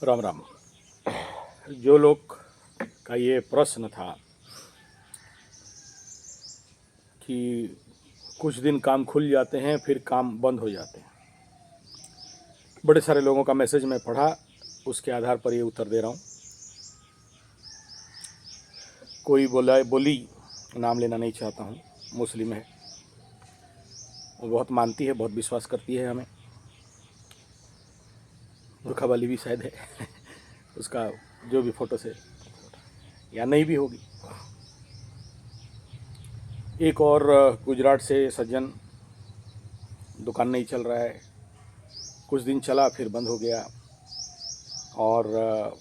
राम राम। जो लोग का ये प्रश्न था कि कुछ दिन काम खुल जाते हैं फिर काम बंद हो जाते हैं, बड़े सारे लोगों का मैसेज मैं पढ़ा, उसके आधार पर ये उत्तर दे रहा हूँ। कोई बोली, नाम लेना नहीं चाहता हूँ, मुस्लिम है, वो बहुत मानती है, बहुत विश्वास करती है हमें, बुरखा वाली भी शायद है उसका जो भी फ़ोटो से, या नहीं भी होगी। एक और गुजरात से सज्जन, दुकान नहीं चल रहा है, कुछ दिन चला फिर बंद हो गया, और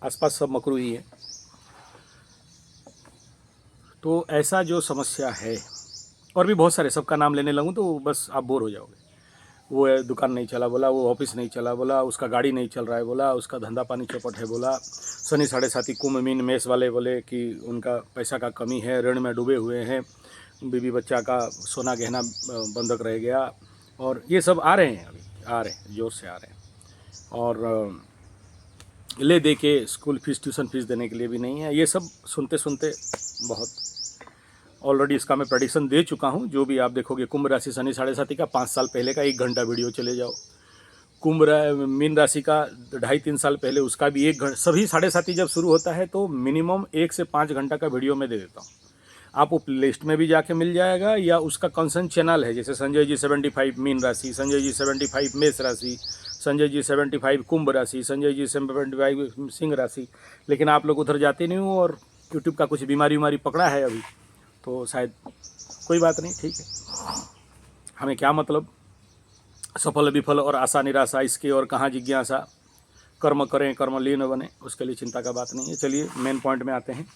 आसपास सब मकरू ही है। तो ऐसा जो समस्या है, और भी बहुत सारे, सबका नाम लेने लगूँ तो बस आप बोर हो जाओगे। वो है दुकान नहीं चला बोला, वो ऑफिस नहीं चला बोला, उसका गाड़ी नहीं चल रहा है बोला, उसका धंधा पानी चौपट है बोला, सनी साढ़े साथी कुंभ मीन मेस वाले बोले कि उनका पैसा का कमी है, ऋण में डूबे हुए हैं, बीवी बच्चा का सोना गहना बंधक रह गया, और ये सब आ रहे हैं, अभी आ रहे हैं, जोर से आ रहे हैं। और ले दे के स्कूल फीस ट्यूशन फीस देने के लिए भी नहीं है। ये सब सुनते सुनते बहुत, ऑलरेडी इसका मैं प्रेडिक्शन दे चुका हूँ। जो भी आप देखोगे कुंभ राशि शनि साढ़े साथी का 5 साल पहले का 1 घंटा वीडियो चले जाओ, मीन राशि का 2.5-3 साल पहले उसका भी 1 घंटा, सभी साढ़े साथी जब शुरू होता है तो मिनिमम 1 से 5 घंटा का वीडियो मैं दे देता हूँ। आप वो प्ले लिस्ट में भी जाके मिल जाएगा, या उसका कंसर्न चैनल है, जैसे संजय जी 75 मीन राशि, संजय जी 75 मेष राशि, संजय जी 75 कुंभ राशि, संजय जी 75 सिंह राशि। लेकिन आप लोग उधर जाते नहीं हो, और यूट्यूब का कुछ बीमारी पकड़ा है अभी, तो शायद कोई बात नहीं, ठीक है। हमें क्या मतलब सफल विफल और आशा निराशा इसके, और कहाँ जिज्ञासा, कर्म करें कर्म लीन बने, उसके लिए चिंता का बात नहीं है। चलिए मेन पॉइंट में आते हैं।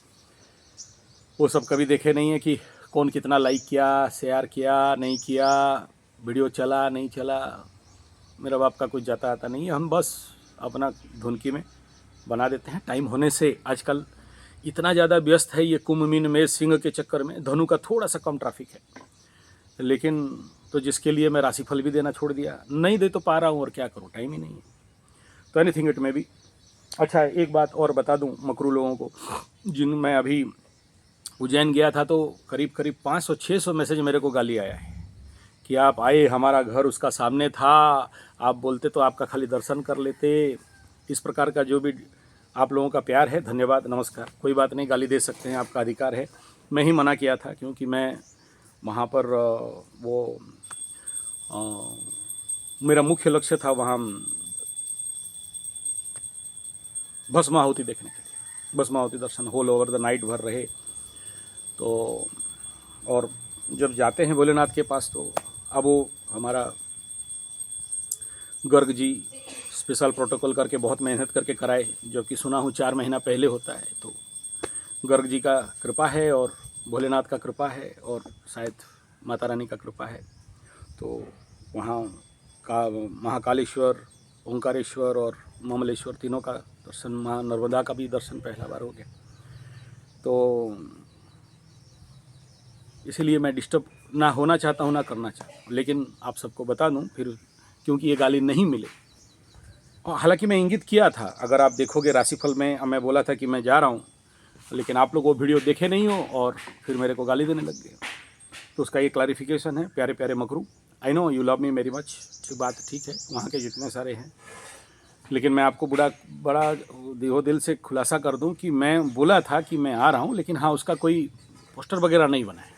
वो सब कभी देखे नहीं है कि कौन कितना लाइक किया, शेयर किया, नहीं किया, वीडियो चला नहीं चला, मेरा बाप का कुछ जाता आता नहीं है। हम बस अपना धुनकी में बना देते हैं। टाइम होने से आजकल इतना ज़्यादा व्यस्त है ये कुंभ मीन में सिंह के चक्कर में, धनु का थोड़ा सा कम ट्रैफिक है, लेकिन तो जिसके लिए मैं राशिफल भी देना छोड़ दिया, नहीं दे तो पा रहा हूँ, और क्या करूँ, टाइम ही नहीं है। तो एनीथिंग इट में भी। अच्छा, एक बात और बता दूँ मकरू लोगों को, जिन मैं अभी उज्जैन गया था तो करीब करीब 500-600 मैसेज मेरे को गाली आया है कि आप आए, हमारा घर उसका सामने था, आप बोलते तो आपका खाली दर्शन कर लेते। इस प्रकार का जो भी आप लोगों का प्यार है, धन्यवाद, नमस्कार। कोई बात नहीं, गाली दे सकते हैं, आपका अधिकार है। मैं ही मना किया था, क्योंकि मैं वहाँ पर मेरा मुख्य लक्ष्य था वहाँ भस्म आहुति देखने के लिए, भस्म आहुति दर्शन होल ओवर द नाइट भर रहे। तो और जब जाते हैं भोलेनाथ के पास, तो अब वो हमारा गर्ग जी स्पेशल प्रोटोकॉल करके बहुत मेहनत करके कराए, जो कि सुना हूँ 4 महीना पहले होता है। तो गर्ग जी का कृपा है, और भोलेनाथ का कृपा है, और शायद माता रानी का कृपा है। तो वहाँ का महाकालेश्वर, ओंकारेश्वर और ममलेश्वर तीनों का दर्शन, माँ नर्मदा का भी दर्शन पहला बार हो गया। तो इसीलिए मैं डिस्टर्ब ना होना चाहता हूँ, ना करना चाहता हूँ, लेकिन आप सबको बता दूँ फिर, क्योंकि ये गाली नहीं मिले। और हालांकि मैं इंगित किया था, अगर आप देखोगे राशिफल में मैं बोला था कि मैं जा रहा हूँ, लेकिन आप लोग वो वीडियो देखे नहीं हो और फिर मेरे को गाली देने लग गए। तो उसका ये क्लैरिफिकेशन है, प्यारे प्यारे Makru, I know you love me very much, बात ठीक है, वहाँ के जितने सारे हैं। लेकिन मैं आपको बड़ा दिलो दिल से खुलासा कर दूं कि मैं बोला था कि मैं आ रहा हूं, लेकिन हाँ, उसका कोई पोस्टर वगैरह नहीं बना है,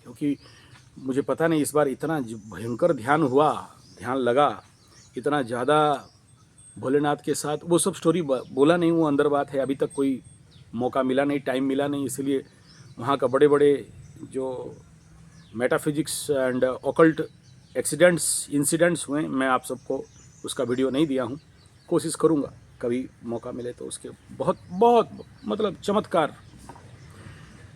क्योंकि मुझे पता नहीं इस बार इतना भयंकर ध्यान लगा, इतना ज़्यादा भोलेनाथ के साथ। वो सब स्टोरी बोला नहीं, वो अंदर बात है, अभी तक कोई मौका मिला नहीं, टाइम मिला नहीं, इसलिए वहाँ का बड़े बड़े जो मेटाफिजिक्स एंड ऑकल्ट इंसिडेंट्स हुए, मैं आप सबको उसका वीडियो नहीं दिया हूँ। कोशिश करूँगा कभी मौका मिले तो उसके बहुत बहुत मतलब चमत्कार।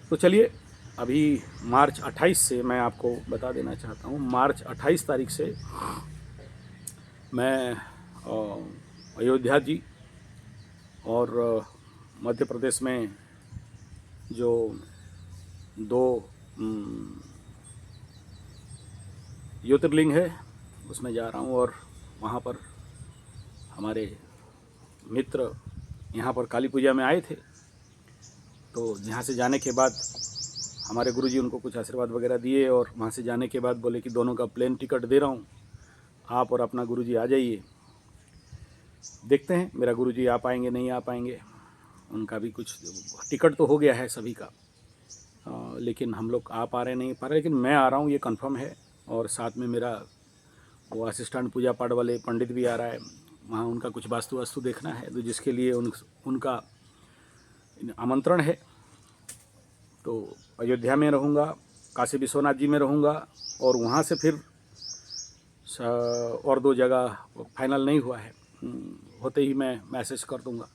तो चलिए, अभी मार्च 28 से मैं आपको बता देना चाहता हूँ, मार्च 28 तारीख से मैं अयोध्या जी और मध्य प्रदेश में जो 2 ज्योतिर्लिंग है उसमें जा रहा हूँ, और वहाँ पर हमारे मित्र यहाँ पर काली पूजा में आए थे, तो यहाँ से जाने के बाद हमारे गुरुजी उनको कुछ आशीर्वाद वगैरह दिए, और वहाँ से जाने के बाद बोले कि दोनों का प्लेन टिकट दे रहा हूँ, आप और अपना गुरुजी आ जाइए। देखते हैं मेरा गुरुजी आ पाएंगे नहीं आ पाएंगे, उनका भी कुछ टिकट तो हो गया है सभी का, लेकिन हम लोग आ पा रहे नहीं पा रहे, लेकिन मैं आ रहा हूँ ये कंफर्म है। और साथ में मेरा वो असिस्टेंट पूजा पाठ वाले पंडित भी आ रहा है, वहाँ उनका कुछ वास्तु देखना है, तो जिसके लिए उनका आमंत्रण है। तो अयोध्या में रहूँगा, काशी विश्वनाथ जी में रहूँगा, और वहाँ से फिर और 2 जगह फाइनल नहीं हुआ है, होते ही मैं मैसेज कर दूँगा।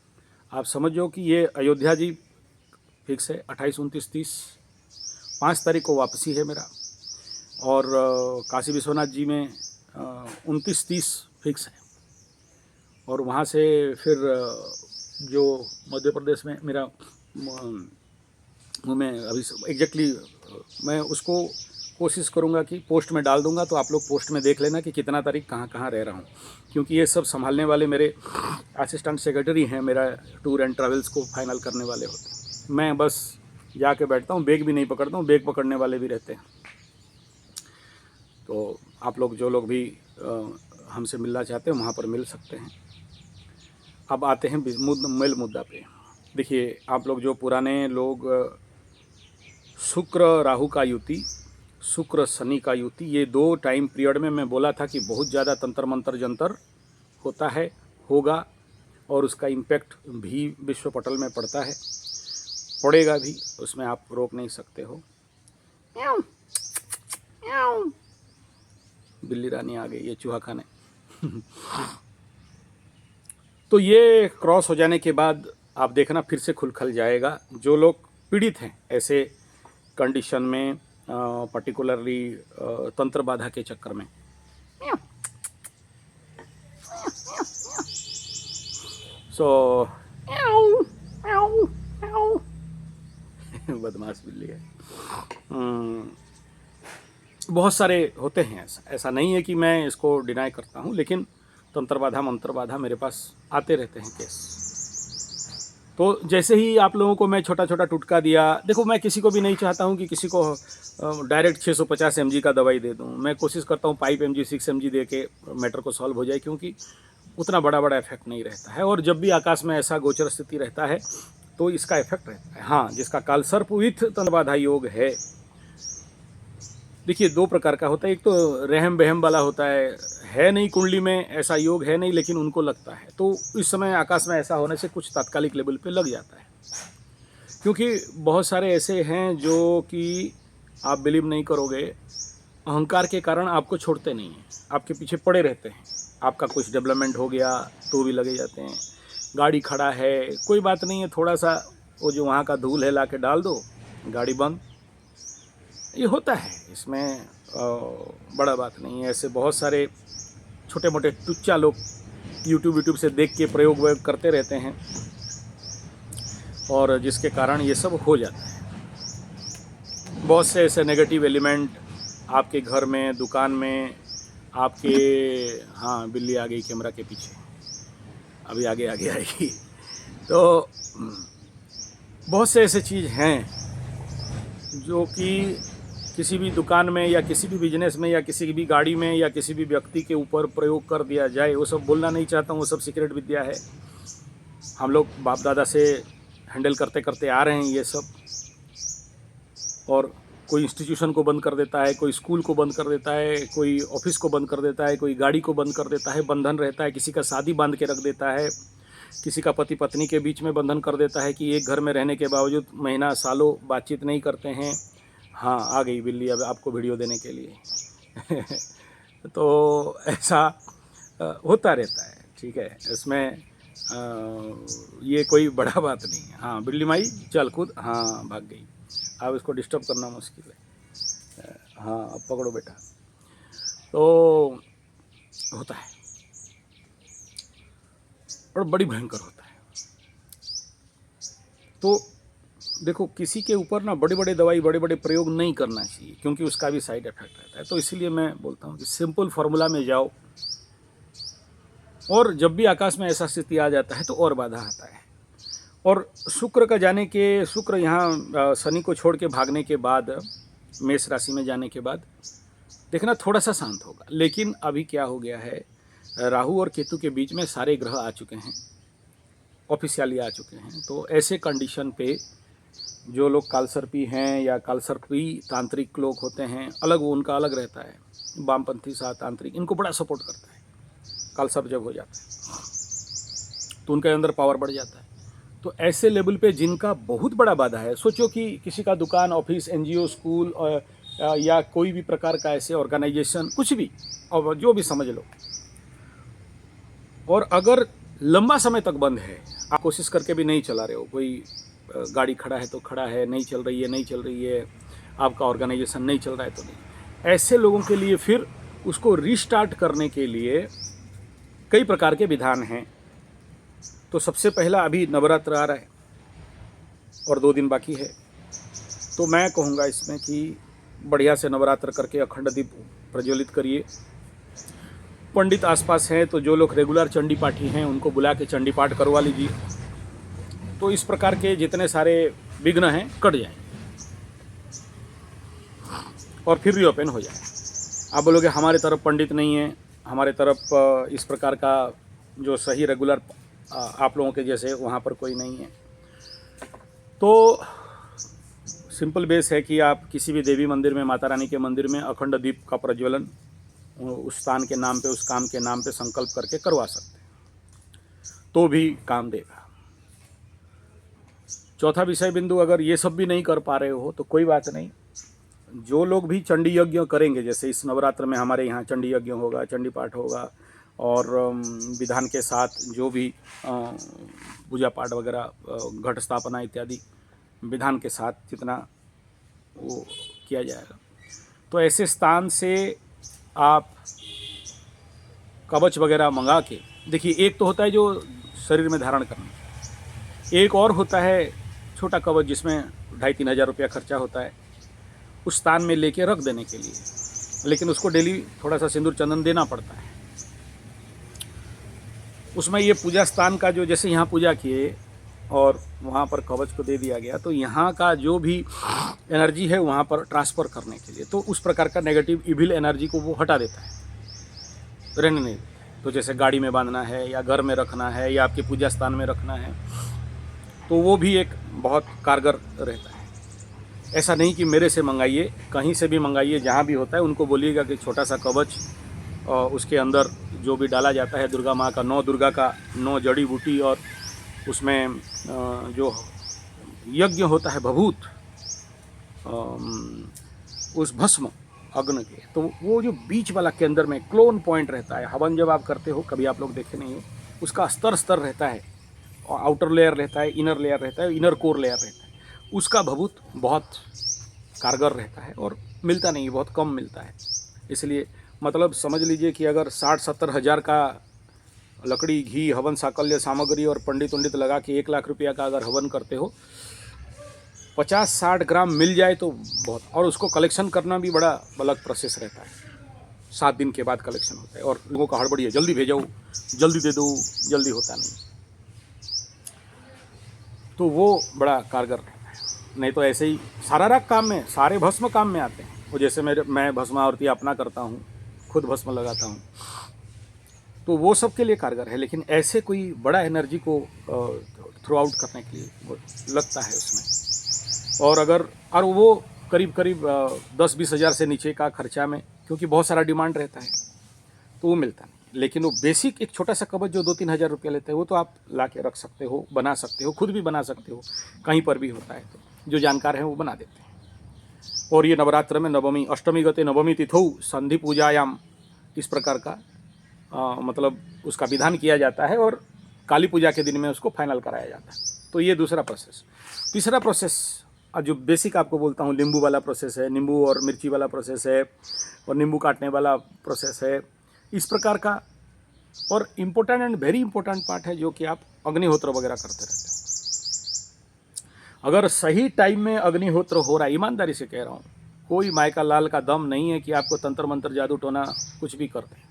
आप समझो कि ये अयोध्या जी फिक्स है, 28, 29, 30, 5 तारीख को वापसी है मेरा, और काशी विश्वनाथ जी में 29, 30 फिक्स है। और वहाँ से फिर जो मध्य प्रदेश में मेरा मैं अभी एग्जैक्टली मैं उसको कोशिश करूँगा कि पोस्ट में डाल दूँगा, तो आप लोग पोस्ट में देख लेना कि कितना तारीख कहाँ कहाँ रह रहा हूँ, क्योंकि ये सब संभालने वाले मेरे असिस्टेंट सेक्रेटरी हैं, मेरा टूर एंड ट्रैवल्स को फाइनल करने वाले होते हैं। मैं बस जाके बैठता हूँ, बैग भी नहीं पकड़ता हूँ, बैग पकड़ने वाले भी रहते हैं। तो आप लोग जो लोग भी हमसे मिलना चाहते हैं वहाँ पर मिल सकते हैं। अब आते हैं मेल मुद्दा पे। देखिए, आप लोग जो पुराने लोग शुक्र राहु का युति, शुक्र शनि का युति, ये 2 टाइम पीरियड में मैं बोला था कि बहुत ज़्यादा तंत्र मंत्र जंतर होता है, होगा, और उसका इम्पैक्ट भी विश्व पटल में पड़ता है, पड़ेगा भी, उसमें आप रोक नहीं सकते हो। बिल्ली रानी आ गई, ये चूहा खाने। तो ये क्रॉस हो जाने के बाद आप देखना फिर से खुल जाएगा। जो लोग पीड़ित हैं ऐसे कंडीशन में, पर्टिकुलरली तंत्र बाधा के चक्कर में, सो बदमाश बिल्ली है। बहुत सारे होते हैं, ऐसा नहीं है कि मैं इसको डिनाई करता हूँ, लेकिन तंत्र बाधा मंत्र बाधा मेरे पास आते रहते हैं केस। तो जैसे ही आप लोगों को मैं छोटा छोटा टुटका दिया, देखो मैं किसी को भी नहीं चाहता हूँ कि किसी को डायरेक्ट 650 mg का दवाई दे दूँ। मैं कोशिश करता हूँ 5 mg 6 mg दे के मैटर को सॉल्व हो जाए, क्योंकि उतना बड़ा इफेक्ट नहीं रहता है। और जब भी आकाश में ऐसा गोचर स्थिति रहता है तो इसका इफेक्ट रहता है। हाँ, जिसका कालसर्प विथ तंत्र बाधा योग है, देखिए 2 प्रकार का होता है। एक तो रहम बहम वाला होता है नहीं कुंडली में ऐसा योग है नहीं, लेकिन उनको लगता है, तो इस समय आकाश में ऐसा होने से कुछ तात्कालिक लेवल पे लग जाता है। क्योंकि बहुत सारे ऐसे हैं जो कि आप बिलीव नहीं करोगे, अहंकार के कारण आपको छोड़ते नहीं हैं, आपके पीछे पड़े रहते हैं। आपका कुछ डेवलपमेंट हो गया तो भी लगे जाते हैं, गाड़ी खड़ा है कोई बात नहीं है, थोड़ा सा वो जो वहाँ का धूल है ला के डाल दो, गाड़ी बंद। ये होता है, इसमें बड़ा बात नहीं है। ऐसे बहुत सारे छोटे मोटे टुच्चा लोग यूट्यूब से देख के प्रयोग वयोग करते रहते हैं, और जिसके कारण ये सब हो जाता है। बहुत से ऐसे नेगेटिव एलिमेंट आपके घर में, दुकान में, आपके, हाँ बिल्ली आ गई कैमरा के पीछे, अभी आगे आएगी। तो बहुत से ऐसे चीज़ हैं जो कि किसी भी दुकान में या किसी भी बिजनेस में या किसी भी गाड़ी में या किसी भी व्यक्ति के ऊपर प्रयोग कर दिया जाए, वो सब बोलना नहीं चाहता हूँ, वो सब सीक्रेट विद्या है। हम लोग बाप दादा से हैंडल करते करते आ रहे हैं ये सब। और कोई इंस्टीट्यूशन को बंद कर देता है, कोई स्कूल को बंद कर देता है, कोई ऑफिस को बंद कर देता है, कोई गाड़ी को बंद कर देता है, बंधन रहता है, किसी का शादी बांध के रख देता है, किसी का पति पत्नी के बीच में बंधन कर देता है कि एक घर में रहने के बावजूद महीना सालों बातचीत नहीं करते हैं। हाँ, आ गई बिल्ली अब आपको वीडियो देने के लिए। तो ऐसा होता रहता है, ठीक है, इसमें ये कोई बड़ा बात नहीं है। हाँ बिल्ली माई चल कूद, हाँ भाग गई, अब इसको डिस्टर्ब करना मुश्किल है। हाँ अब पकड़ो बेटा। तो होता है और बड़ी भयंकर होता है। तो देखो, किसी के ऊपर ना बड़े बड़े दवाई, बड़े बड़े प्रयोग नहीं करना चाहिए, क्योंकि उसका भी साइड इफेक्ट रहता है। तो इसीलिए मैं बोलता हूँ कि सिंपल फार्मूला में जाओ, और जब भी आकाश में ऐसा स्थिति आ जाता है तो और बाधा आता है। और शुक्र का जाने के, शुक्र यहाँ शनि को छोड़ के भागने के बाद, मेष राशि में जाने के बाद देखना थोड़ा सा शांत होगा। लेकिन अभी क्या हो गया है, राहु और केतु के बीच में सारे ग्रह आ चुके हैं, ऑफिशियली आ चुके हैं। तो ऐसे कंडीशन पे जो लोग कालसर्पी हैं या कालसर्पी तांत्रिक लोग होते हैं, अलग वो उनका अलग रहता है, वामपंथी सा तांत्रिक, इनको बड़ा सपोर्ट करता है। कालसर्प जब हो जाता है तो उनके अंदर पावर बढ़ जाता है। तो ऐसे लेवल पे जिनका बहुत बड़ा बाधा है, सोचो कि किसी का दुकान, ऑफिस, एनजीओ, स्कूल या कोई भी प्रकार का ऐसे ऑर्गेनाइजेशन, कुछ भी, और जो भी समझ लो, और अगर लंबा समय तक बंद है, आप कोशिश करके भी नहीं चला रहे हो, कोई गाड़ी खड़ा है तो खड़ा है, नहीं चल रही है नहीं चल रही है, आपका ऑर्गेनाइजेशन नहीं चल रहा है तो नहीं, ऐसे लोगों के लिए फिर उसको रीस्टार्ट करने के लिए कई प्रकार के विधान हैं। तो सबसे पहला, अभी नवरात्र आ रहा है और 2 दिन बाकी है, तो मैं कहूँगा इसमें कि बढ़िया से नवरात्र करके अखंड दीप प्रज्वलित करिए। पंडित आसपास हैं तो जो लोग रेगुलर चंडी पाठी हैं उनको बुला के चंडी पाठ करवा लीजिए। तो इस प्रकार के जितने सारे विघ्न हैं कट जाएं और फिर रीओपन हो जाए। आप बोलोगे हमारे तरफ पंडित नहीं है, हमारे तरफ इस प्रकार का जो सही रेगुलर आप लोगों के जैसे वहाँ पर कोई नहीं है। तो सिंपल बेस है कि आप किसी भी देवी मंदिर में, माता रानी के मंदिर में अखंड दीप का प्रज्वलन उस स्थान के नाम पे, उस काम के नाम पे संकल्प करके करवा सकते हैं, तो भी काम देगा। चौथा विषय बिंदु, अगर ये सब भी नहीं कर पा रहे हो तो कोई बात नहीं, जो लोग भी चंडी यज्ञ करेंगे, जैसे इस नवरात्र में हमारे यहाँ चंडी यज्ञ होगा, चंडी पाठ होगा, और विधान के साथ जो भी पूजा पाठ वगैरह, घट स्थापना इत्यादि विधान के साथ जितना वो किया जाएगा, तो ऐसे स्थान से आप कवच वगैरह मंगा के, देखिए एक तो होता है जो शरीर में धारण करना, एक और होता है छोटा कवच जिसमें 2,500-3 हज़ार रुपया खर्चा होता है उस स्थान में लेके रख देने के लिए, लेकिन उसको डेली थोड़ा सा सिंदूर चंदन देना पड़ता है। उसमें ये पूजा स्थान का जो, जैसे यहाँ पूजा किए और वहाँ पर कवच को दे दिया गया, तो यहाँ का जो भी एनर्जी है वहाँ पर ट्रांसफ़र करने के लिए, तो उस प्रकार का नेगेटिव इविल एनर्जी को वो हटा देता है, रहने नहीं देता। तो जैसे गाड़ी में बांधना है या घर में रखना है या आपके पूजा स्थान में रखना है, तो वो भी एक बहुत कारगर रहता है। ऐसा नहीं कि मेरे से मंगाइए, कहीं से भी मंगाइए, जहाँ भी होता है उनको बोलिएगा कि छोटा सा कवच, और उसके अंदर जो भी डाला जाता है दुर्गा माँ का, 9 दुर्गा का 9 जड़ी बूटी, और उसमें जो यज्ञ होता है भभूत, उस भस्म अग्नि के, तो वो जो बीच वाला के अंदर में क्लोन पॉइंट रहता है, हवन जब आप करते हो, कभी आप लोग देखे नहीं हो, उसका स्तर स्तर रहता है, और आउटर लेयर रहता है, इनर लेयर रहता है, इनर कोर लेयर रहता है, उसका भभूत बहुत कारगर रहता है और मिलता नहीं, बहुत कम मिलता है। इसलिए मतलब समझ लीजिए कि अगर 60-70 हज़ार का लकड़ी, घी, हवन साकल्य सामग्री और पंडित उंडित लगा के 1 लाख रुपया का अगर हवन करते हो, 50-60 ग्राम मिल जाए तो बहुत। और उसको कलेक्शन करना भी बड़ा अलग प्रोसेस रहता है, 7 दिन के बाद कलेक्शन होता है, और लोगों का हड़बड़ी है, जल्दी भेजो, जल्दी दे दो, जल्दी होता नहीं, तो वो बड़ा कारगर रहता है। नहीं तो ऐसे ही सारा राग काम में, सारे भस्म काम में आते हैं। वो जैसे मैं भस्म आरती अपना करता हूँ, खुद भस्म लगाता हूँ, तो वो सब के लिए कारगर है। लेकिन ऐसे कोई बड़ा एनर्जी को थ्रू आउट करने के लिए वो लगता है उसमें, और वो करीब 10-20 हज़ार से नीचे का खर्चा में, क्योंकि बहुत सारा डिमांड रहता है, तो वो मिलता नहीं। लेकिन वो बेसिक एक छोटा सा कवच जो 2-3 हज़ार रुपया लेते हैं, वो तो आप ला के रख सकते हो, बना सकते हो, खुद भी बना सकते हो, कहीं पर भी होता है तो जो जानकार हैं वो बना देते हैं। और ये नवरात्र में नवमी, अष्टमी गते नवमी तिथौ संधि पूजायाम, इस प्रकार का मतलब उसका विधान किया जाता है, और काली पूजा के दिन में उसको फाइनल कराया जाता है। तो ये दूसरा प्रोसेस। तीसरा प्रोसेस जो बेसिक आपको बोलता हूँ, नींबू वाला प्रोसेस है, नींबू और मिर्ची वाला प्रोसेस है, और नींबू काटने वाला प्रोसेस है, इस प्रकार का। और important and very important part है जो कि आप अग्निहोत्र वगैरह करते रहते हो। अगर सही टाइम में अग्निहोत्र हो रहा है, ईमानदारी से कह रहा हूँ, कोई मायका लाल का दम नहीं है कि आपको तंत्र मंत्र जादू टोना कुछ भी कर दे।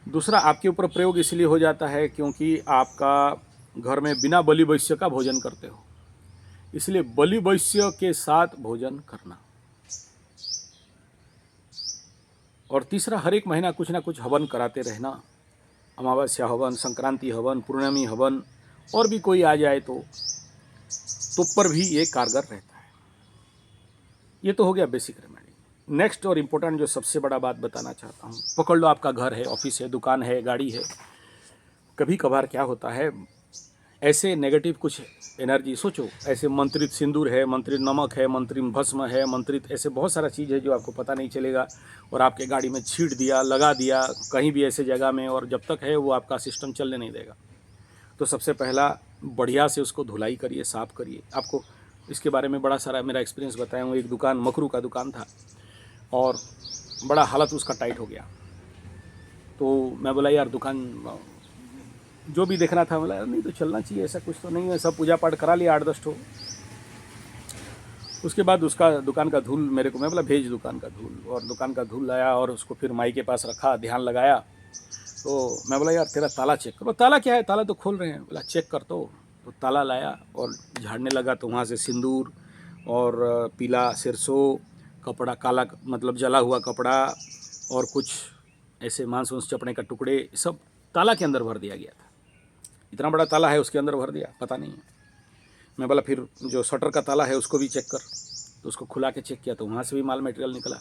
दूसरा, आपके ऊपर प्रयोग इसलिए हो जाता है क्योंकि आपका घर में बिना बलि वैश्य का भोजन करते हो, इसलिए बलि वैश्य के साथ भोजन करना। और तीसरा, हर एक महीना कुछ ना कुछ हवन कराते रहना, अमावस्या हवन, संक्रांति हवन, पूर्णिमा हवन, और भी कोई आ जाए तो पर भी ये कारगर रहता है। ये तो हो गया बेसिक रेमेडी। नेक्स्ट और इम्पोर्टेंट जो सबसे बड़ा बात बताना चाहता हूँ, पकड़ लो आपका घर है, ऑफिस है, दुकान है, गाड़ी है। कभी कभार क्या होता है, ऐसे नेगेटिव कुछ एनर्जी, सोचो ऐसे मंत्रित सिंदूर है, मंत्रित नमक है, मंत्रित भस्म है, मंत्रित ऐसे बहुत सारा चीज़ है जो आपको पता नहीं चलेगा, और आपके गाड़ी में छीट दिया, लगा दिया कहीं भी ऐसे जगह में, और जब तक है वो आपका सिस्टम चलने नहीं देगा। तो सबसे पहला बढ़िया से उसको धुलाई करिए, साफ़ करिए। आपको इसके बारे में बड़ा सारा मेरा एक्सपीरियंस बताया हूँ। एक दुकान, मकरू का दुकान था, और बड़ा हालत उसका टाइट हो गया। तो मैं बोला यार दुकान जो भी देखना था, बोला नहीं तो चलना चाहिए, ऐसा कुछ तो नहीं है, सब पूजा पाठ करा लिया 8-10 ठो। उसके बाद उसका दुकान का धूल मेरे को, मैं बोला भेज दुकान का धूल, और दुकान का धूल लाया और उसको फिर माई के पास रखा, ध्यान लगाया। तो मैं बोला यार तेरा ताला चेक करो। ताला क्या है, ताला तो खोल रहे हैं। बोला चेक कर। तो ताला लाया और झाड़ने लगा, तो वहाँ से सिंदूर और पीला सरसों कपड़ा, काला मतलब जला हुआ कपड़ा, और कुछ ऐसे मांस वांस चपड़े का टुकड़े, सब ताला के अंदर भर दिया गया था। इतना बड़ा ताला है, उसके अंदर भर दिया, पता नहीं है। मैं बोला फिर जो शटर का ताला है उसको भी चेक कर। तो उसको खुला के चेक किया, तो वहाँ से भी माल मटेरियल निकला।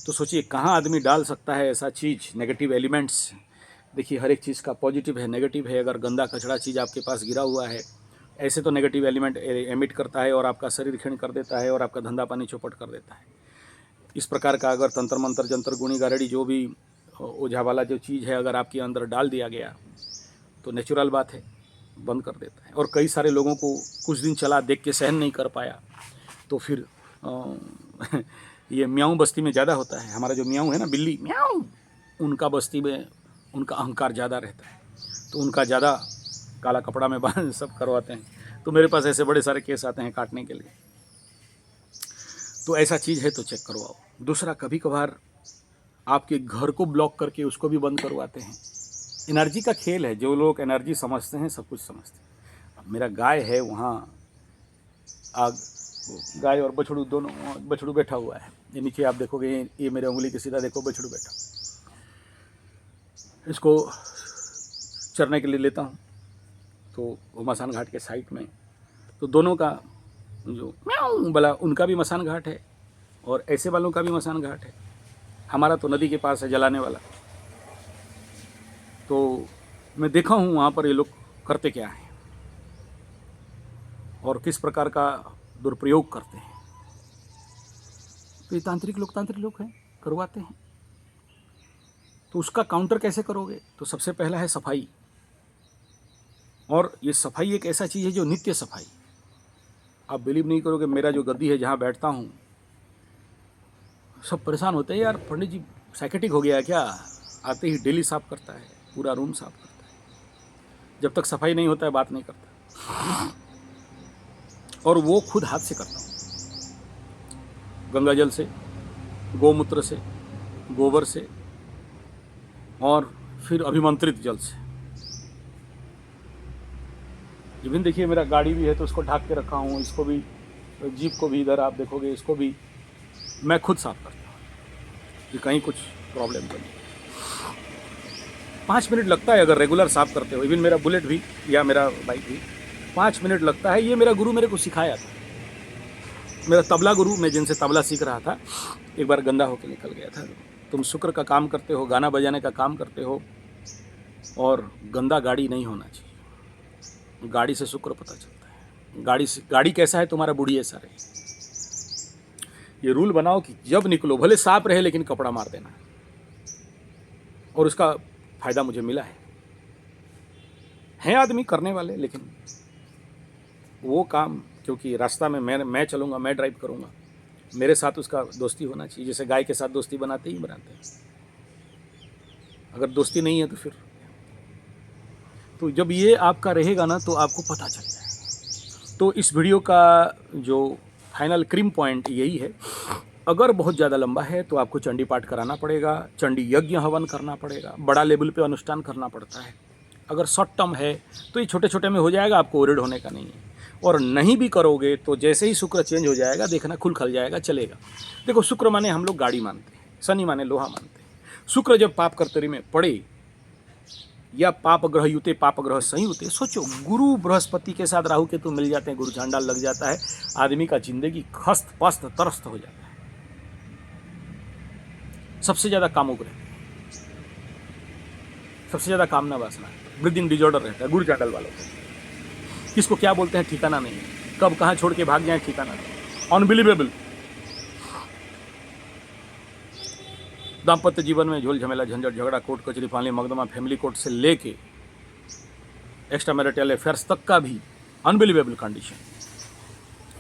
तो सोचिए कहाँ आदमी डाल सकता है ऐसा चीज़, नेगेटिव एलिमेंट्स। देखिए हर एक चीज़ का पॉजिटिव है, नेगेटिव है। अगर गंदा कचड़ा चीज़ आपके पास गिरा हुआ है, ऐसे तो नेगेटिव एलिमेंट एमिट करता है और आपका शरीर क्षीण कर देता है और आपका धंधा पानी चौपट कर देता है। इस प्रकार का अगर तंत्र मंत्र, जंत्र, गुणी गारेडी, जो भी ओझा वाला जो चीज़ है, अगर आपके अंदर डाल दिया गया तो नेचुरल बात है बंद कर देता है। और कई सारे लोगों को कुछ दिन चला, देख के सहन नहीं कर पाया, तो फिर ये म्याऊं बस्ती में ज़्यादा होता है। हमारा जो म्याऊं है ना, बिल्ली म्याऊं, उनका बस्ती में उनका अहंकार ज़्यादा रहता है, तो उनका ज़्यादा काला कपड़ा में बांध सब करवाते हैं। तो मेरे पास ऐसे बड़े सारे केस आते हैं काटने के लिए। तो ऐसा चीज़ है तो चेक करवाओ। दूसरा, कभी कभार आपके घर को ब्लॉक करके उसको भी बंद करवाते हैं। एनर्जी का खेल है, जो लोग एनर्जी समझते हैं सब कुछ समझते हैं। अब मेरा गाय है, वहाँ आग, गाय और बछड़ू दोनों, बछड़ू बैठा हुआ है। ये नीचे आप देखोगे, ये मेरे उंगली के सीधा देखो, बछड़ू बैठा। इसको चरने के लिए लेता हूँ, तो वो मसान घाट के साइड में, तो दोनों का जो म्याऊं वाला, उनका भी मसान घाट है और ऐसे वालों का भी मसान घाट है। हमारा तो नदी के पास है जलाने वाला। तो मैं देखा हूँ वहाँ पर ये लोग करते क्या हैं और किस प्रकार का दुरुपयोग करते हैं। तो ये तांत्रिक लोग हैं, करवाते हैं। तो उसका काउंटर कैसे करोगे? तो सबसे पहला है सफाई। और ये सफाई एक ऐसा चीज़ है जो नित्य सफाई। आप बिलीव नहीं करोगे, मेरा जो गद्दी है जहाँ बैठता हूँ, सब परेशान होते हैं, यार पंडित जी साइकेटिक हो गया है क्या? आते ही डेली साफ़ करता है, पूरा रूम साफ़ करता है। जब तक सफाई नहीं होता है बात नहीं करता। और वो खुद हाथ से करता हूँ, गंगा जल से, गोमूत्र से, गोबर से, और फिर अभिमंत्रित जल से। इवन देखिए मेरा गाड़ी भी है तो उसको ढाक के रखा हूँ, इसको भी, जीप को भी, इधर आप देखोगे इसको भी मैं खुद साफ करता हूँ कि कहीं कुछ प्रॉब्लम तो नहीं। 5 मिनट लगता है अगर रेगुलर साफ करते हो। इवन मेरा बुलेट भी या मेरा बाइक भी 5 मिनट लगता है। ये मेरा गुरु मेरे को सिखाया था, मेरा तबला गुरु, मैं जिनसे तबला सीख रहा था, एक बार गंदा होकर निकल गया था। तुम शुक्र का काम करते हो, गाना बजाने का काम करते हो, और गंदा गाड़ी नहीं होना चाहिए। गाड़ी से शुक्र पता चलता है। गाड़ी कैसा है तुम्हारा, बुढ़ी ऐसा रहे। ये रूल बनाओ कि जब निकलो भले साफ रहे लेकिन कपड़ा मार देना। और उसका फायदा मुझे मिला है आदमी करने वाले, लेकिन वो काम, क्योंकि रास्ता में मैं चलूँगा, मैं ड्राइव करूँगा, मेरे साथ उसका दोस्ती होना चाहिए। जैसे गाय के साथ दोस्ती बनाते ही बनाते हैं। अगर दोस्ती नहीं है तो फिर, तो जब ये आपका रहेगा ना तो आपको पता चल जाए। तो इस वीडियो का जो फाइनल क्रीम पॉइंट यही है अगर बहुत ज़्यादा लंबा है तो आपको चंडी पाठ कराना पड़ेगा, चंडी यज्ञ हवन करना पड़ेगा, बड़ा लेवल पे अनुष्ठान करना पड़ता है। अगर शॉर्ट टर्म है तो ये छोटे छोटे में हो जाएगा, आपको ओरिड होने का नहीं है। और नहीं भी करोगे तो जैसे ही शुक्र चेंज हो जाएगा, देखना खुल खल जाएगा, चलेगा। देखो, शुक्र माने हम लोग गाड़ी मानते हैं, शनि माने लोहा मानते हैं। शुक्र जब पाप कर्तरी में पड़े या पाप ग्रह युते पाप ग्रह सही होते, सोचो गुरु बृहस्पति के साथ राहु केतु मिल जाते हैं, गुरु चांडाल लग जाता है, आदमी का जिंदगी खस्त पस्त तरस्त हो जाता है। सबसे ज़्यादा कामुक रहते हैं, सबसे ज़्यादा कामना वासना, ब्रीदिंग डिजॉर्डर रहता है गुरु चांडाल वालों को। किसको क्या बोलते हैं ठिकाना नहीं है, कब कहाँ छोड़ के भाग जाए ठिकाना नहीं। अनबिलीवेबल। दाम्पत्य जीवन में झोल झमेला झंझट झगड़ा कोर्ट कचहरी फांसी मकदमा फैमिली कोर्ट से लेके एक्स्ट्रा मैरिटल अफेयर्स तक का भी अनबिलीवेबल कंडीशन।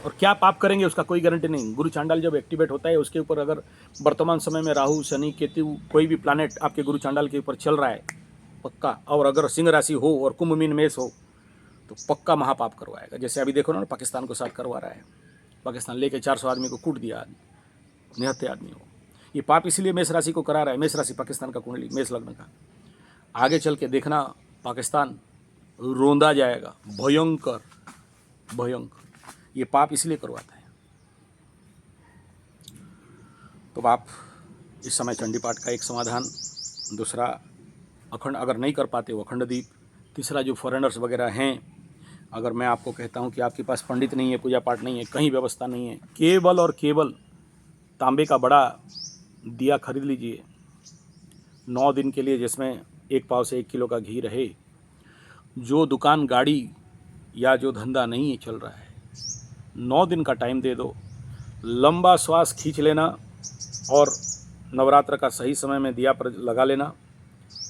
और क्या पाप करेंगे उसका कोई गारंटी नहीं। गुरु चांडाल जब एक्टिवेट होता है उसके ऊपर अगर वर्तमान समय में राहु शनि केतु कोई भी प्लानेट आपके गुरु चांडाल के ऊपर चल रहा है पक्का, और अगर सिंह राशि हो और कुंभ मीन मेष हो तो पक्का महापाप करवाएगा। जैसे अभी देखो ना, पाकिस्तान को साथ करवा रहा है, पाकिस्तान लेके 400 आदमी को कूट दिया, निहत्थे आदमी हो। ये पाप इसलिए मेष राशि को करा रहा है, मेष राशि पाकिस्तान का कुंडली मेष लग्न का। आगे चल के देखना पाकिस्तान रोंदा जाएगा, भयंकर भयंकर। ये पाप इसलिए करवाता है। तो आप इस समय चंडी पाठ का एक समाधान, दूसरा अखंड अगर नहीं कर पाते वो अखंड दीप, तीसरा जो फॉरेनर्स वगैरह हैं, अगर मैं आपको कहता हूँ कि आपके पास पंडित नहीं है, पूजा पाठ नहीं है, कहीं व्यवस्था नहीं है, केवल और केवल तांबे का बड़ा दिया खरीद लीजिए 9 दिन के लिए, जिसमें 1 पाव से 1 किलो का घी रहे। जो दुकान गाड़ी या जो धंधा नहीं चल रहा है, 9 दिन का टाइम दे दो, लंबा श्वास खींच लेना और नवरात्र का सही समय में दिया पर लगा लेना।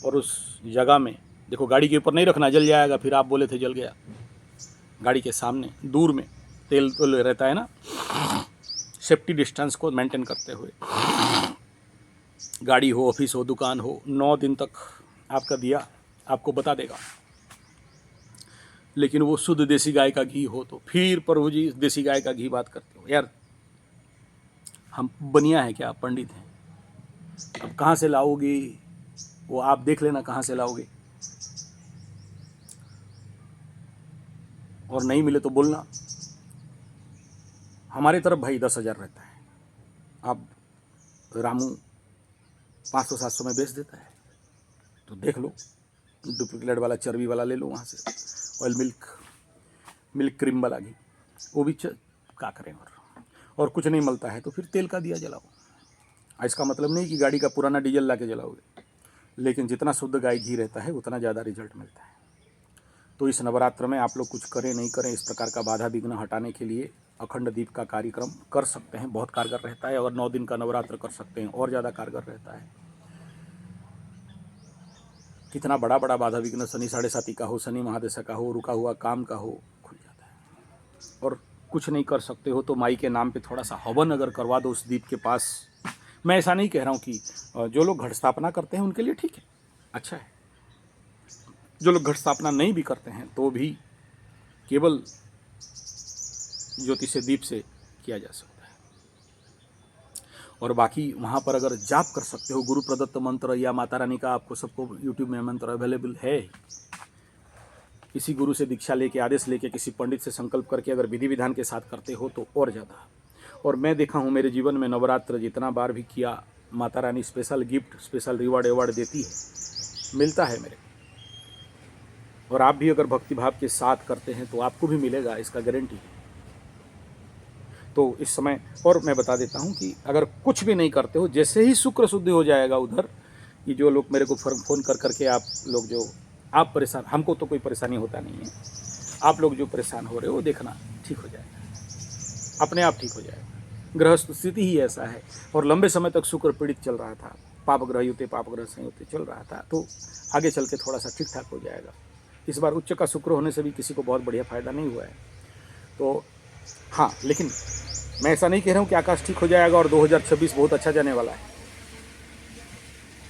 और उस जगह में देखो, गाड़ी के ऊपर नहीं रखना, जल जाएगा, फिर आप बोले थे जल गया। गाड़ी के सामने दूर में तेल तो रहता है ना, सेफ्टी डिस्टेंस को मेंटेन करते हुए गाड़ी हो, ऑफिस हो, दुकान हो, 9 दिन तक आपका दिया आपको बता देगा। लेकिन वो शुद्ध देसी गाय का घी हो तो फिर प्रभु जी देसी गाय का घी बात करते हो यार, हम बनिया है क्या, आप पंडित हैं? अब कहाँ से लाओगे वो आप देख लेना, कहाँ से लाओगे। और नहीं मिले तो बोलना। हमारे तरफ भाई 10,000 रहता है, अब रामू 500-700 में बेच देता है, तो देख लो, डुप्लीकेट वाला चर्बी वाला ले लो वहाँ से, ऑयल मिल्क क्रीम वाला घी, वो भी क्या करें। और कुछ नहीं मिलता है तो फिर तेल का दिया जलाओ। इसका मतलब नहीं कि गाड़ी का पुराना डीजल ला के जलाओगे, लेकिन जितना शुद्ध गाय घी रहता है उतना ज़्यादा रिजल्ट मिलता है। तो इस नवरात्र में आप लोग कुछ करें नहीं करें, इस प्रकार का बाधा विघ्न हटाने के लिए अखंड दीप का कार्यक्रम कर सकते हैं, बहुत कारगर रहता है। और 9 दिन का नवरात्र कर सकते हैं, और ज़्यादा कारगर रहता है। कितना बड़ा बड़ा बाधा विघ्न शनि 7.5 का हो, शनि महादशा का हो, रुका हुआ काम का हो, खुल जाता है। और कुछ नहीं कर सकते हो तो माई के नाम पे थोड़ा सा हवन अगर करवा दो उस दीप के पास। मैं ऐसा नहीं कह रहा हूँ कि जो लोग घट स्थापना करते हैं उनके लिए ठीक है, अच्छा है। जो लोग घट स्थापना नहीं भी करते हैं तो भी केवल ज्योति से दीप से किया जा सकता है। और बाकी वहाँ पर अगर जाप कर सकते हो गुरु प्रदत्त मंत्र या माता रानी का, आपको सबको यूट्यूब में मंत्र अवेलेबल है। किसी गुरु से दीक्षा लेके, आदेश लेके, किसी पंडित से संकल्प करके अगर विधि विधान के साथ करते हो तो और ज़्यादा। और मैं देखा हूँ मेरे जीवन में नवरात्र जितना बार भी किया, माता रानी special gift, special reward award देती है, मिलता है मेरे। और आप भी अगर भक्तिभाव के साथ करते हैं तो आपको भी मिलेगा, इसका गारंटी है। तो इस समय और मैं बता देता हूं कि अगर कुछ भी नहीं करते हो, जैसे ही शुक्र शुद्धि हो जाएगा उधर, ये जो लोग मेरे को फ़ोन कर करके आप लोग जो आप परेशान, हमको तो कोई परेशानी होता नहीं है, आप लोग जो परेशान हो रहे हो देखना ठीक हो जाएगा, अपने आप ठीक हो जाएगा। गृहस्थ स्थिति ही ऐसा है। और लंबे समय तक शुक्र पीड़ित चल रहा था, पाप ग्रह युते पाप ग्रह संयुते चल रहा था, तो आगे चल के थोड़ा सा ठीक ठाक हो जाएगा। इस बार उच्च का शुक्र होने से भी किसी को बहुत बढ़िया फ़ायदा नहीं हुआ है। तो हाँ, लेकिन मैं ऐसा नहीं कह रहा हूँ कि आकाश ठीक हो जाएगा और 2026 बहुत अच्छा जाने वाला है।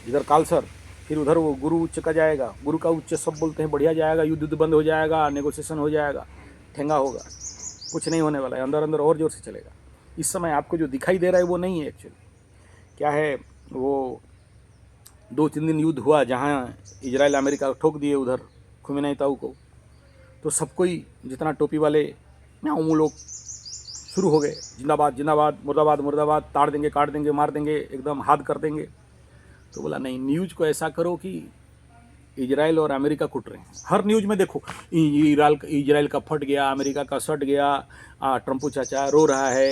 इधर कालसर, फिर उधर वो गुरु उच्च का जाएगा, गुरु का उच्च सब बोलते हैं बढ़िया जाएगा, युद्ध बंद हो जाएगा, नेगोशिएशन हो जाएगा, ठेंगा होगा, कुछ नहीं होने वाला है, अंदर अंदर और जोर से चलेगा। इस समय आपको जो दिखाई दे रहा है वो नहीं है एक्चुअली। क्या है, वो 2-3 दिन युद्ध हुआ जहाँ इजराइल अमेरिका ठोक दिए उधर खुमेनी ताऊ को, तो सब कोई जितना टोपी वाले म्याऊं लोग शुरू हो गए, जिंदाबाद जिंदाबाद, मुर्दाबाद मुर्दाबाद, ताड़ देंगे, काट देंगे, मार देंगे, एकदम हाथ कर देंगे। तो बोला नहीं, न्यूज़ को ऐसा करो कि इजराइल और अमेरिका कुट रहे हैं। हर न्यूज़ में देखो, इजराइल का फट गया, अमेरिका का सट गया, ट्रंपू चाचा रो रहा है।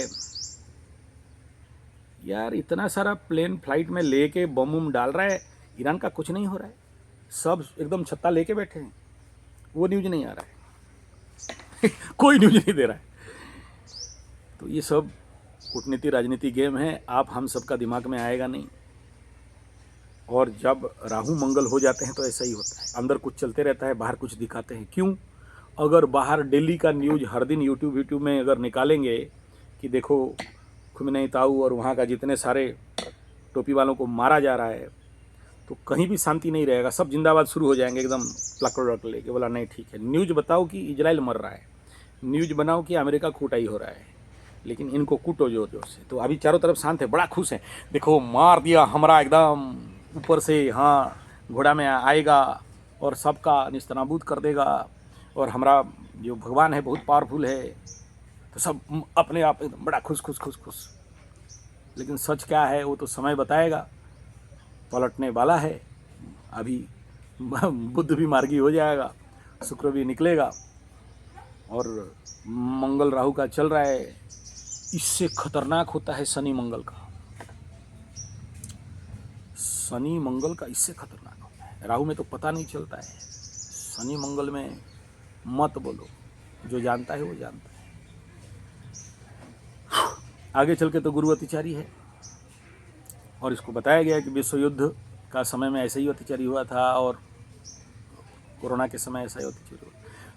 यार इतना सारा प्लेन फ्लाइट में लेके बम उम डाल रहा है, ईरान का कुछ नहीं हो रहा है, सब एकदम छत्ता लेके बैठे हैं, वो न्यूज़ नहीं आ रहा है कोई न्यूज़ नहीं दे रहा है। तो ये सब कूटनीति राजनीति गेम है, आप हम सबका दिमाग में आएगा नहीं। और जब राहु मंगल हो जाते हैं तो ऐसा ही होता है, अंदर कुछ चलते रहता है, बाहर कुछ दिखाते हैं। क्यों? अगर बाहर दिल्ली का न्यूज़ हर दिन यूट्यूब में अगर निकालेंगे कि देखो खुमेनी ताऊ और वहाँ का जितने सारे टोपी वालों को मारा जा रहा है, तो कहीं भी शांति नहीं रहेगा, सब जिंदाबाद शुरू हो जाएंगे एकदम प्लक लेके। बोला नहीं ठीक है, न्यूज़ बताओ कि इजराइल मर रहा है, न्यूज़ बनाओ कि अमेरिका कूटाई हो रहा है, लेकिन इनको कूटो जोर जोर से। तो अभी चारों तरफ शांत है, बड़ा खुश है, देखो मार दिया हमारा एकदम ऊपर से, हाँ घोड़ा में आएगा और सबका निस्तनाबूद कर देगा, और हमारा जो भगवान है बहुत पावरफुल है। तो सब अपने आप एकदम बड़ा खुश खुश खुश खुश। लेकिन सच क्या है वो तो समय बताएगा, पलटने वाला है। अभी बुध भी मार्गी हो जाएगा, शुक्र भी निकलेगा, और मंगल राहु का चल रहा है। इससे खतरनाक होता है शनि मंगल का, शनि मंगल का इससे खतरनाक होता है। राहु में तो पता नहीं चलता है, शनि मंगल में मत बोलो, जो जानता है वो जानता है। आगे चल के तो गुरु अतिचारी है, और इसको बताया गया कि विश्व युद्ध का समय में ऐसे ही अतिचारी हुआ था, और कोरोना के समय ऐसा ही अतिचारी हुआ।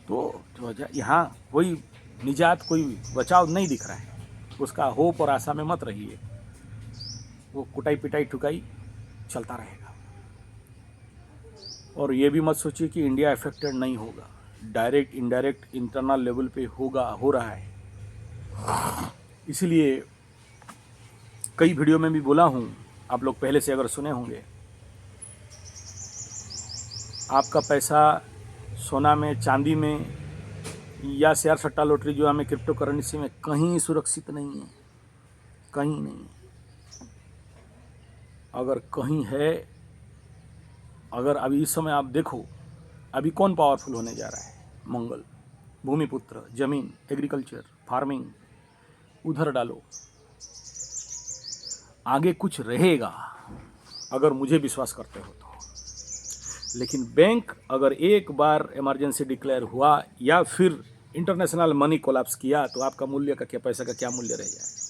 तो यहाँ कोई निजात, कोई बचाव नहीं दिख रहा है। उसका होप और आशा में मत रहिए, वो कुटाई पिटाई ठुकाई चलता रहेगा। और ये भी मत सोचिए कि इंडिया अफेक्टेड नहीं होगा, डायरेक्ट इनडायरेक्ट इंटरनल लेवल पे होगा, हो रहा है। इसलिए कई वीडियो में भी बोला हूँ, आप लोग पहले से अगर सुने होंगे, आपका पैसा सोना में, चांदी में, या शेयर सट्टा लॉटरी जो हमें क्रिप्टो करेंसी में कहीं सुरक्षित नहीं है, कहीं नहीं। अगर कहीं है, अगर अभी इस समय आप देखो, अभी कौन पावरफुल होने जा रहा है? मंगल, भूमिपुत्र, जमीन, एग्रीकल्चर, फार्मिंग, उधर डालो, आगे कुछ रहेगा अगर मुझे विश्वास करते हो तो। लेकिन बैंक अगर एक बार इमरजेंसी डिक्लेयर हुआ या फिर इंटरनेशनल मनी कोलैप्स किया, तो आपका मूल्य का क्या, पैसा का क्या मूल्य रह जाए।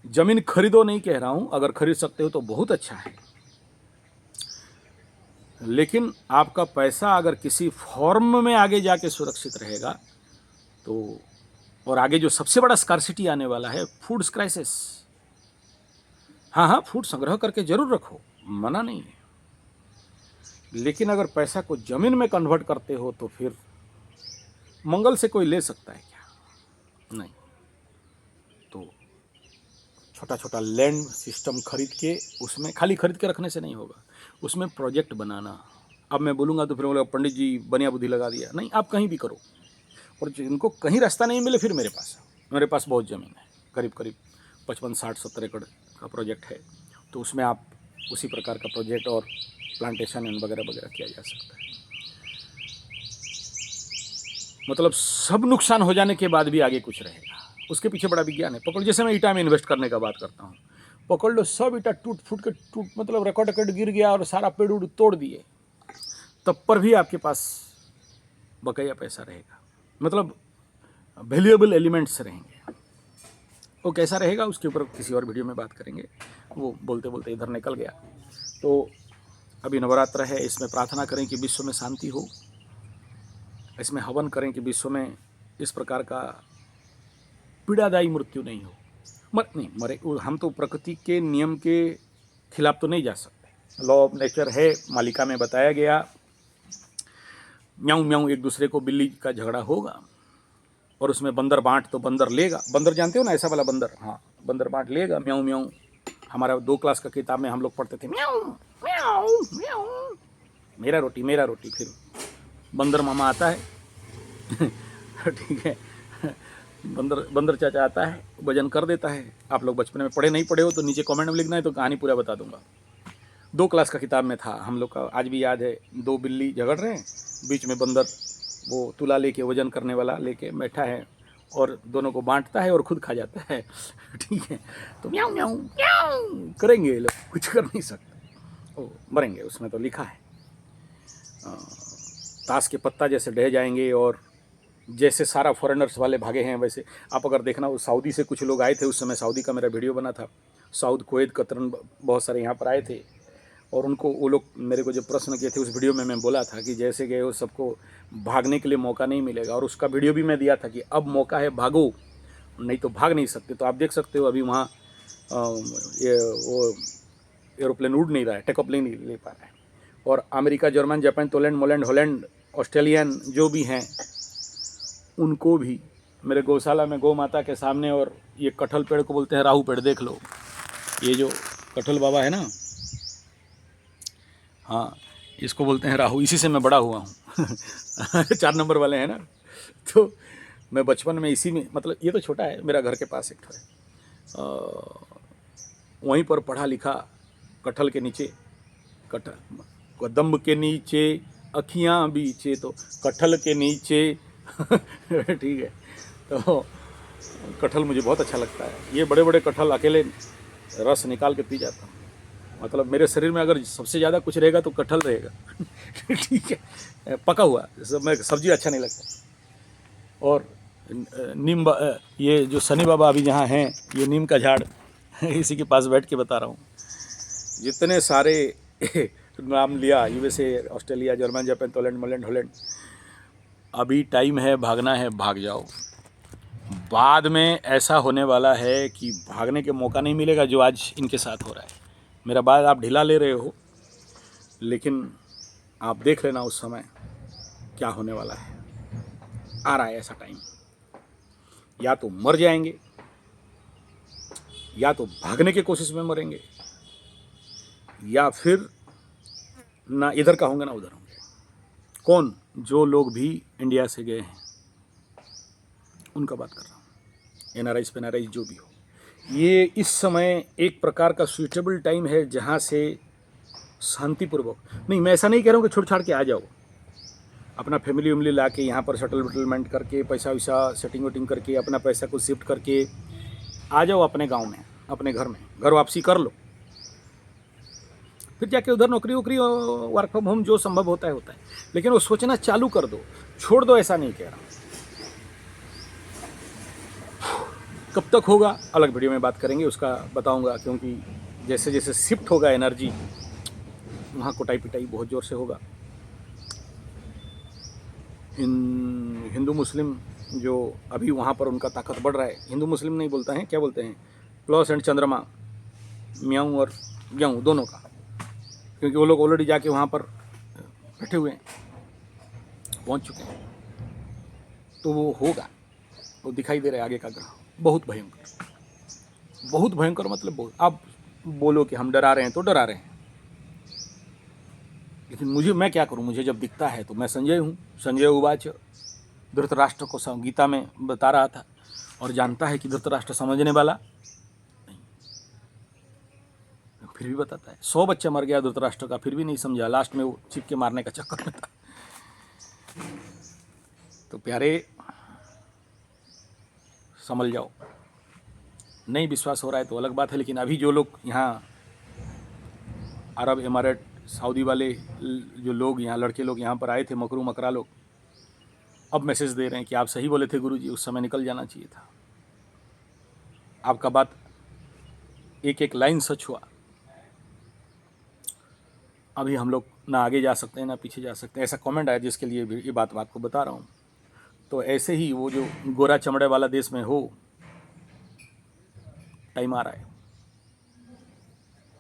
जमीन खरीदो नहीं कह रहा हूं, अगर खरीद सकते हो तो बहुत अच्छा है, लेकिन आपका पैसा अगर किसी फॉर्म में आगे जाके सुरक्षित रहेगा तो। और आगे जो सबसे बड़ा स्कार्सिटी आने वाला है, फूड क्राइसिस। हाँ, फूड संग्रह करके जरूर रखो, मना नहीं है, लेकिन अगर पैसा को जमीन में कन्वर्ट करते हो तो फिर मंगल से कोई ले सकता है क्या? नहीं। तो छोटा छोटा लैंड सिस्टम खरीद के, उसमें खाली खरीद के रखने से नहीं होगा, उसमें प्रोजेक्ट बनाना। अब मैं बोलूँगा तो फिर बोलेगा पंडित जी बनिया बुद्धि लगा दिया। नहीं, आप कहीं भी करो, और जिनको कहीं रास्ता नहीं मिले फिर मेरे पास बहुत ज़मीन है, करीब करीब 55-60-70 एकड़ का प्रोजेक्ट है, तो उसमें आप उसी प्रकार का प्रोजेक्ट और प्लांटेशन एंड वगैरह वगैरह किया जा सकता है। मतलब सब नुकसान हो जाने के बाद भी आगे कुछ रहेगा, उसके पीछे बड़ा विज्ञान है। पकड़, जैसे मैं ईटा में इन्वेस्ट करने का बात करता हूँ, पकड़ लो सब ईटा टूट फूट के मतलब रकड़ गिर गया और सारा पेड़ उड़ तोड़ दिए, तब पर भी आपके पास बकाया पैसा रहेगा, मतलब वैल्यूएबल एलिमेंट्स रहेंगे। वो कैसा रहेगा उसके ऊपर किसी और वीडियो में बात करेंगे, वो बोलते बोलते इधर निकल गया। तो अभी नवरात्र है, इसमें प्रार्थना करें कि विश्व में शांति हो, इसमें हवन करें कि विश्व में इस प्रकार का पीड़ादायी मृत्यु नहीं हो। मरे हम तो प्रकृति के नियम के खिलाफ तो नहीं जा सकते, लॉ ऑफ नेचर है, मालिका में बताया गया, म्याऊं म्याऊं एक दूसरे को बिल्ली का झगड़ा होगा, और उसमें बंदर बांट तो बंदर लेगा, बंदर जानते हो ना, ऐसा वाला बंदर, हाँ बंदर बांट लेगा, म्याऊं म्याऊं। हमारा 2 क्लास का किताब में हम लोग पढ़ते थे म्याऊं म्याऊं म्याऊं, मेरा रोटी मेरा रोटी। फिर बंदर मामा आता है ठीक है, बंदर बंदर चाचा आता है, वजन कर देता है। आप लोग बचपन में पढ़े नहीं पढ़े हो तो नीचे कमेंट में लिखना है, तो कहानी पूरा बता दूंगा। 2 क्लास का किताब में था हम लोग का, आज भी याद है। 2 बिल्ली झगड़ रहे हैं, बीच में बंदर वो तुला लेके, वजन करने वाला लेके बैठा है, और दोनों को बांटता है और खुद खा जाता है ठीक है। तो म्याऊं म्याऊं म्याऊं करेंगे ये लोग, कुछ कर नहीं सकते, ओ मरेंगे, उसमें तो लिखा है। ताश के पत्ता जैसे ढह जाएंगे, और जैसे सारा फॉरेनर्स वाले भागे हैं वैसे। आप अगर देखना, वो सऊदी से कुछ लोग आए थे उस समय, सऊदी का मेरा वीडियो बना था। सऊद, कुवैत, कतर बहुत सारे यहाँ पर आए थे, और उनको वो लोग मेरे को जो प्रश्न किए थे उस वीडियो में मैं बोला था कि जैसे गए हो सबको भागने के लिए मौका नहीं मिलेगा, और उसका वीडियो भी मैं दिया था कि अब मौका है, भागो, नहीं तो भाग नहीं सकते। तो आप देख सकते हो अभी वहाँ ये वो एरोप्लेन उड़ नहीं रहा है, टेकअप नहीं ले पा रहा है। और अमेरिका, जर्मन, जापान, पोलैंड, मोलैंड, हॉलैंड, ऑस्ट्रेलियन जो भी हैं, उनको भी मेरे गौशाला में गौ माता के सामने, और ये कटहल पेड़ को बोलते हैं राहु पेड़, देख लो, ये जो कटहल बाबा है ना, हाँ इसको बोलते हैं राहु, इसी से मैं बड़ा हुआ हूँ 4 नंबर वाले हैं ना, तो मैं बचपन में इसी में, मतलब ये तो छोटा है, मेरा घर के पास एक ठो है, वहीं पर पढ़ा लिखा, कटहल के नीचे, कटहल कदम्ब के नीचे अखियाँ बीचे, तो कटहल के नीचे ठीक है। तो कटहल मुझे बहुत अच्छा लगता है, ये बड़े बड़े कटहल अकेले रस निकाल के पी जाता हूँ। मतलब मेरे शरीर में अगर सबसे ज़्यादा कुछ रहेगा तो कटहल रहेगा ठीक है, पका हुआ, मैं सब्जी अच्छा नहीं लगता। और नीम, ये जो शनि बाबा अभी जहाँ हैं, ये नीम का झाड़ इसी के पास बैठ के बता रहा हूँ। जितने सारे नाम लिया, USA, Australia, German, Japan, Poland, मोलैंड, हॉलैंड, अभी टाइम है, भागना है, भाग जाओ। बाद में ऐसा होने वाला है कि भागने के मौका नहीं मिलेगा जो आज इनके साथ हो रहा है। मेरा बात आप ढीला ले रहे हो, लेकिन आप देख लेना उस समय क्या होने वाला है। आ रहा है ऐसा टाइम, या तो मर जाएंगे, या तो भागने की कोशिश में मरेंगे, या फिर ना इधर का होंगे ना उधर होंगे। कौन? जो लोग भी इंडिया से गए हैं उनका बात कर रहा हूँ, एनआरआई पेनआरआई जो भी हो। ये इस समय एक प्रकार का सूटेबल टाइम है जहाँ से शांतिपूर्वक, नहीं मैं ऐसा नहीं कह रहा हूँ कि छोड़ छाड़ के आ जाओ, अपना फैमिली वैमिली ला के यहाँ पर सेटल वेटलमेंट करके, पैसा वैसा सेटिंग वेटिंग करके, अपना पैसा को शिफ्ट करके आ जाओ अपने गांव में, अपने घर में, घर वापसी कर लो, फिर जाके उधर नौकरी वोकरी, वर्क फ्रॉम होम जो संभव होता है होता है, लेकिन वो सोचना चालू कर दो, छोड़ दो, ऐसा नहीं कह रहा। कब तक होगा अलग वीडियो में बात करेंगे, उसका बताऊंगा, क्योंकि जैसे जैसे शिफ्ट होगा एनर्जी, वहाँ कुटाई पिटाई बहुत ज़ोर से होगा। हिंदू मुस्लिम जो अभी वहाँ पर उनका ताकत बढ़ रहा है, हिंदू मुस्लिम नहीं बोलता है, क्या बोलते हैं, प्लस एंड चंद्रमा, म्याऊं और ग्याऊं दोनों का, क्योंकि वो लोग ऑलरेडी जाके वहाँ पर बैठे हुए हैं, पहुँच चुके हैं, तो वो होगा, वो दिखाई दे रहा है आगे का ग्रह, बहुत भयंकर, बहुत भयंकर, मतलब बहुत। आप बोलो कि हम डरा रहे हैं तो डरा रहे हैं, लेकिन मैं क्या करूं, मुझे जब दिखता है तो मैं संजय हूं। संजय उवाच, धृतराष्ट्र को गीता में बता रहा था, और जानता है कि धृतराष्ट्र समझने वाला नहीं, फिर भी बताता है। 100 बच्चा मर गया धृतराष्ट्र का, फिर भी नहीं समझा, लास्ट में वो छिप के मारने का चक्कर में था। तो प्यारे, समझ जाओ। नहीं विश्वास हो रहा है तो अलग बात है, लेकिन अभी जो लोग यहाँ अरब इमारत, सऊदी वाले जो लोग यहाँ, लड़के लोग यहाँ पर आए थे, मकरू मकरा लोग, अब मैसेज दे रहे हैं कि आप सही बोले थे गुरुजी, उस समय निकल जाना चाहिए था, आपका बात एक एक लाइन सच हुआ। अभी हम लोग ना आगे जा सकते हैं ना पीछे जा सकते हैं, ऐसा कमेंट आया जिसके लिए भी ये बात को बता रहा हूँ। तो ऐसे ही वो जो गोरा चमड़े वाला देश में हो, टाइम आ रहा है।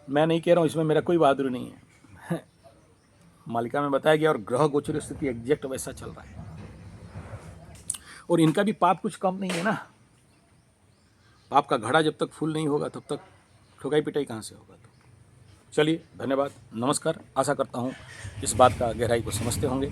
मैं नहीं कह रहा हूँ, इसमें मेरा कोई बहादुरी नहीं है मालिका में बताया गया, और ग्रह गोचर स्थिति एग्जैक्ट वैसा चल रहा है। और इनका भी पाप कुछ कम नहीं है ना। पाप का घड़ा जब तक फुल नहीं होगा तब तक ठुकाई पिटाई कहाँ से होगा। तो चलिए, धन्यवाद, नमस्कार। आशा करता हूँ इस बात का गहराई को समझते होंगे।